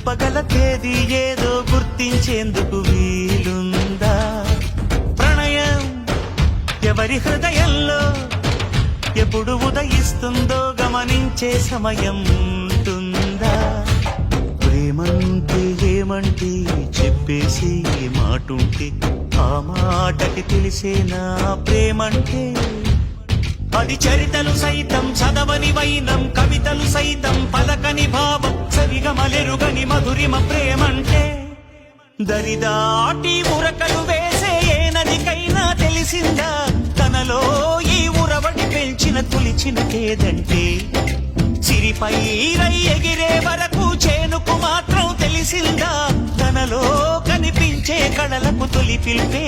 తెలుపగల తేదీ ఏదో గుర్తించేందుకు వీలుందా? ప్రణయం ఎవరి హృదయంలో ఎప్పుడు ఉదయిస్తుందో గమనించే సమయం ఉంటుందా? ప్రేమంటే ఏమంటే చెప్పేసి మాటుంటే ఆ మాటకి తెలిసేనా ప్రేమంటే? అది చరితలు సైతం చదవని వైనం, కవితలు సైతం పలకని భావం, సరిగమలెరుగని మధురిమ ప్రేమంటే. దరిదాటి ఉరకలు వేసే ఏ నదికైనా తెలిసిందా తనలో ఈ ఉరవడి పెంచిన తొలిచిన కేదంటే? సిరిపై రై ఎగిరే వరకు చేనుకు మాత్రం తెలిసిందా తనలో కనిపించే కళలకు తొలి పిలిపే